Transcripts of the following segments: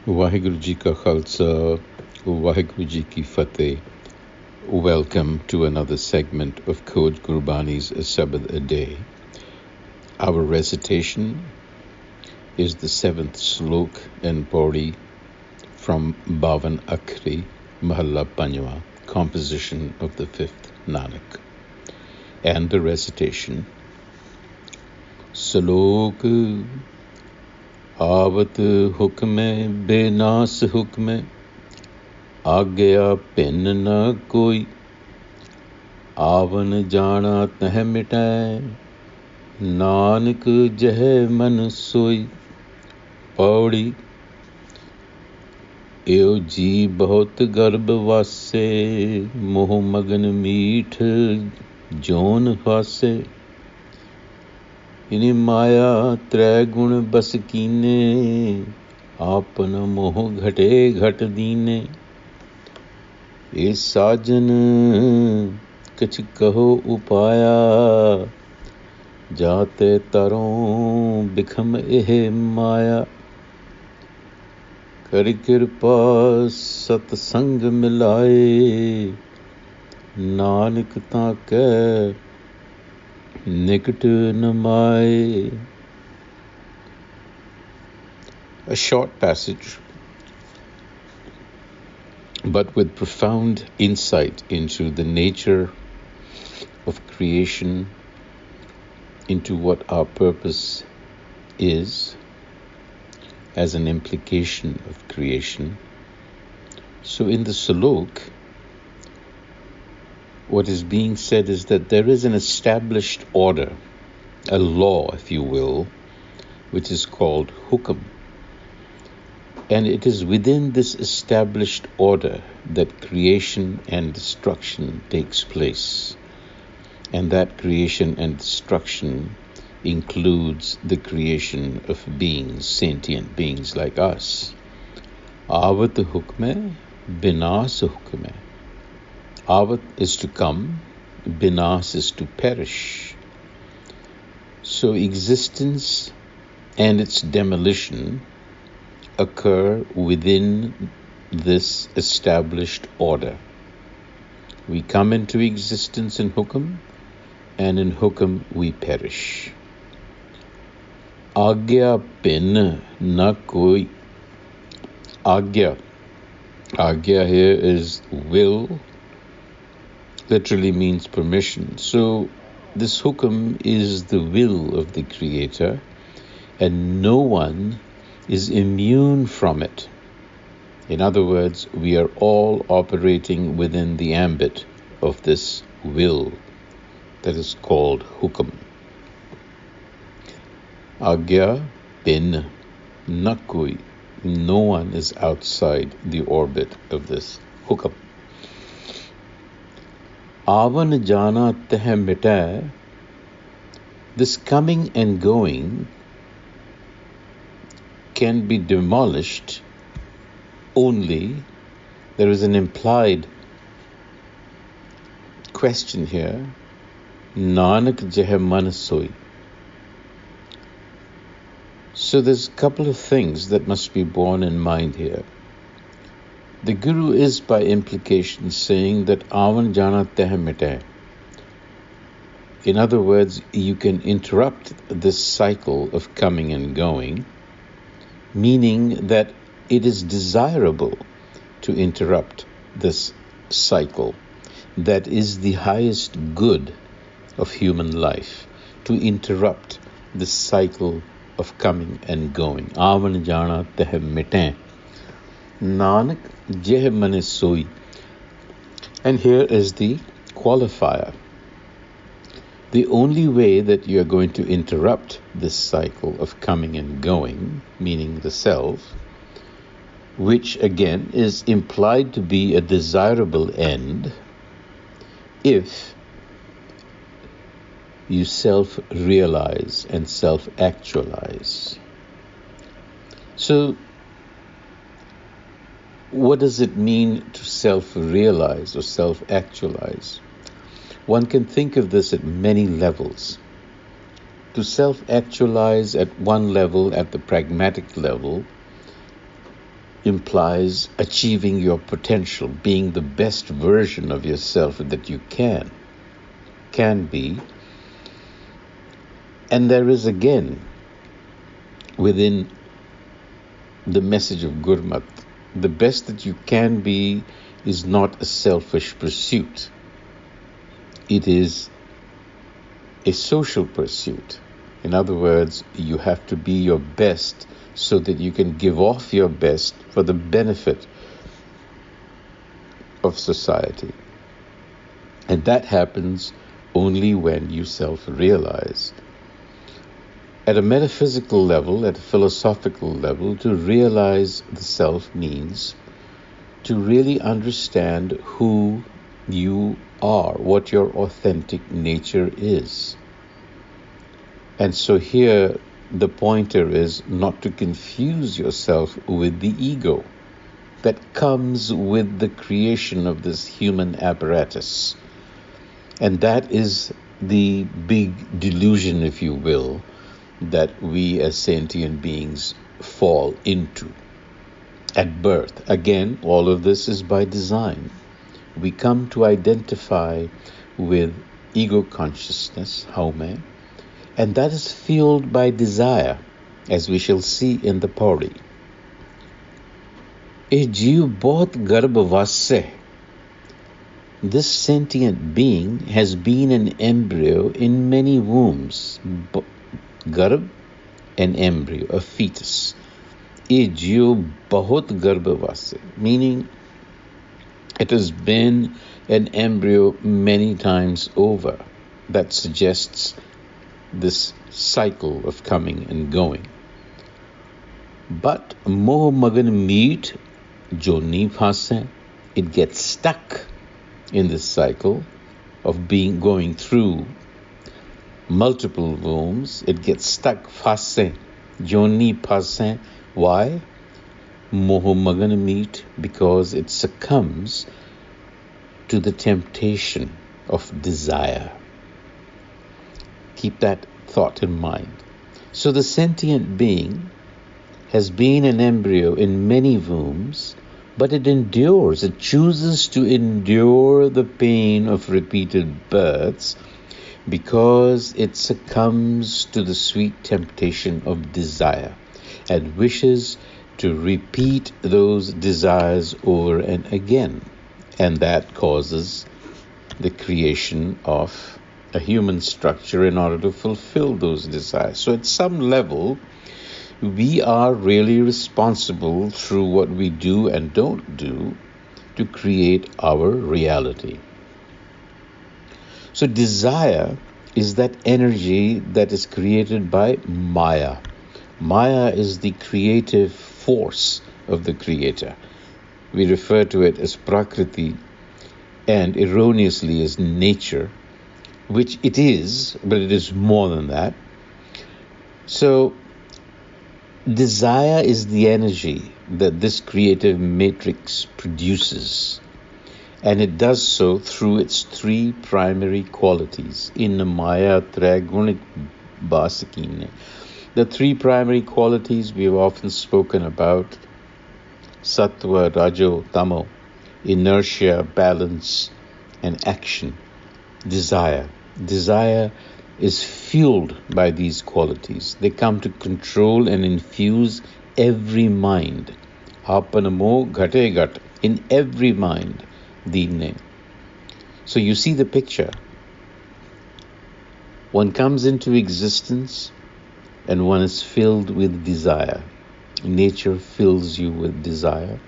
Waheguru Ji Ka Khalsa, Waheguru Ji Ki Fateh. Welcome to another segment of Code Gurbani's a-sabad-a-day. Our recitation is the 7th slok and pauri from Bavan Akhri, Mahalla Panjwa, composition of the 5th Nanak. And the recitation. Slok Avat Hukam Binas Hukam, a pin na koi, avan jana tah mitai, nanak jeh man soi. Pauri eo ji bahut garb vasse, moh magan meet joan fasse. इनि माया त्रै गुण बस कीने, आपन मोह घटे घट दीने. ए साजन कछ कहो उपाया, जाते तरों बिखम एह माया. कर कृपा सतसंग मिलाए, नानक ताकै निकट नमाए. A short passage, but with profound insight into the nature of creation, into what our purpose is as an implication of creation. So in the slok, what is being said is that there is an established order, a law, if you will, which is called Hukam. And it is within this established order that creation and destruction takes place. And that creation and destruction includes the creation of beings, sentient beings like us. Avat Hukam Binas Hukam. Avat is to come, Binas is to perish. So existence and its demolition occur within this established order. We come into existence in Hukam, and in Hukam we perish. Agya pin na koi. Agya. Agya here is will, literally means permission. So this Hukam is the will of the Creator, and no one is immune from it. In other words, we are all operating within the ambit of this will that is called Hukam. Agya bin na koi. No one is outside the orbit of this Hukam. Avan jana teh mitai. This coming and going can be demolished only. There is an implied question here. Nanak jeh man soi. So there's a couple of things that must be borne in mind here. The Guru is by implication saying that avan jana teh mitai. In other words, you can interrupt this cycle of coming and going, meaning that it is desirable to interrupt this cycle. That is the highest good of human life, to interrupt the cycle of coming and going. Avan jana teh mitai. Nanak jeh man soi. And here is the qualifier. The only way that you are going to interrupt this cycle of coming and going, meaning the self, which again is implied to be a desirable end, if you self-realize and self-actualize. So, what does it mean to self-realize or self-actualize? One can think of this at many levels. To self-actualize at one level, at the pragmatic level, implies achieving your potential, being the best version of yourself that you can be. And there is again, within the message of Gurmat, the best that you can be is not a selfish pursuit. It is a social pursuit. In other words, you have to be your best so that you can give off your best for the benefit of society. And that happens only when you self-realize. At a metaphysical level, at a philosophical level, to realize the self means to really understand who you are, what your authentic nature is. And so here, the pointer is not to confuse yourself with the ego that comes with the creation of this human apparatus. And that is the big delusion, if you will, that we as sentient beings fall into at birth. Again, all of this is by design. We come to identify with ego consciousness, haume, and that is fueled by desire, as we shall see in the pauri. A jeev bahut garbhavas se. This sentient being has been an embryo in many wombs. Garb, an embryo, a fetus. A jeev bahut garbhavas se, meaning it has been an embryo many times over. That suggests this cycle of coming and going. But moh magan meet jo nahi phase, it gets stuck in this cycle of going through multiple wombs. It gets stuck, phase, jo nahi phase. Why? Moh magan meet, because it succumbs to the temptation of desire. Keep that thought in mind. So the sentient being has been an embryo in many wombs, but it endures, it chooses to endure the pain of repeated births because it succumbs to the sweet temptation of desire and wishes to repeat those desires over and again. And that causes the creation of a human structure in order to fulfill those desires. So at some level, we are really responsible through what we do and don't do to create our reality. So desire is that energy that is created by Maya. Maya is the creative force of the Creator. We refer to it as Prakriti and erroneously as nature, which it is, but it is more than that. So desire is the energy that this creative matrix produces, and it does so through its three primary qualities. In Maya Tragunik Basikine. The three primary qualities we have often spoken about: Sattva, Rajo, Tamo, inertia, balance, and action. Desire. Desire is fueled by these qualities. They come to control and infuse every mind. Hapanamo ghate ghat, in every mind. Dinne. So you see the picture. One comes into existence and one is filled with desire. Nature fills you with desire.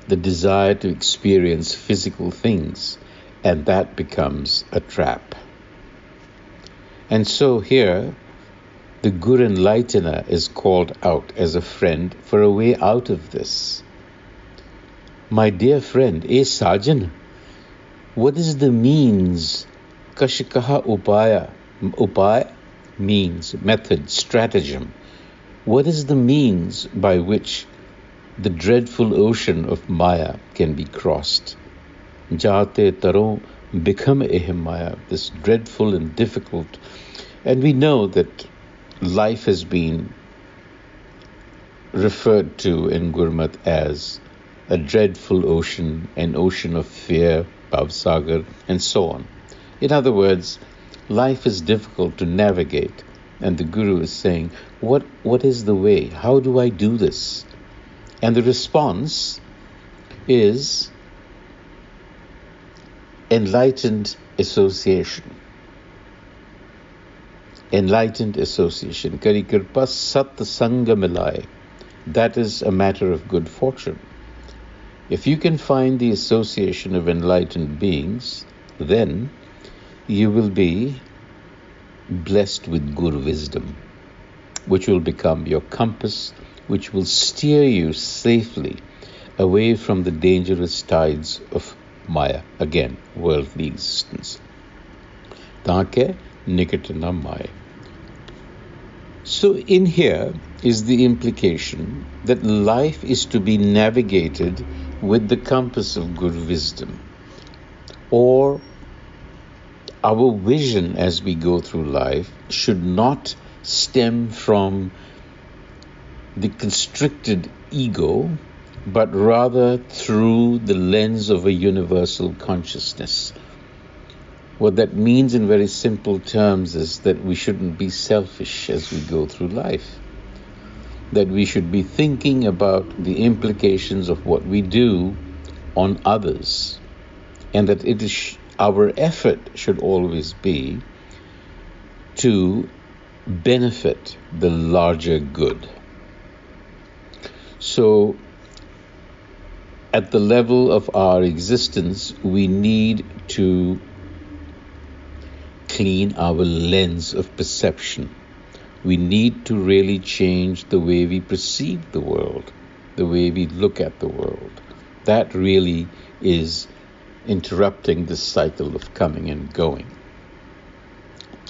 The desire to experience physical things, and that becomes a trap. And so here, the Guru Enlightener is called out as a friend for a way out of this. My dear friend, a-sajan, what is the means? Kashikaha upaya. Upaya means method, stratagem. What is the means by which the dreadful ocean of Maya can be crossed? Jate taro become Maya, this dreadful and difficult. And we know that life has been referred to in Gurmat as a dreadful ocean, an ocean of fear, Bhavsagar, and so on. In other words, life is difficult to navigate, and the Guru is saying, what is the way? How do I do this? And the response is enlightened association. Enlightened association. Kari kirpa sat sanga milai. That is a matter of good fortune. If you can find the association of enlightened beings, then you will be blessed with Guru wisdom, which will become your compass, which will steer you safely away from the dangerous tides of Maya, again, worldly existence. Taake nikatana Maya. So in here is the implication that life is to be navigated with the compass of Guru wisdom, or our vision as we go through life should not stem from the constricted ego, but rather through the lens of a universal consciousness. What that means in very simple terms is that we shouldn't be selfish as we go through life, that we should be thinking about the implications of what we do on others, and that it is our effort should always be to benefit the larger good. So, at the level of our existence, we need to clean our lens of perception. We need to really change the way we perceive the world, the way we look at the world. That really is interrupting this cycle of coming and going.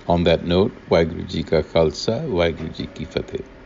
On that note, Waheguru Ji Ka Khalsa, Waheguru Ji Ki Fateh.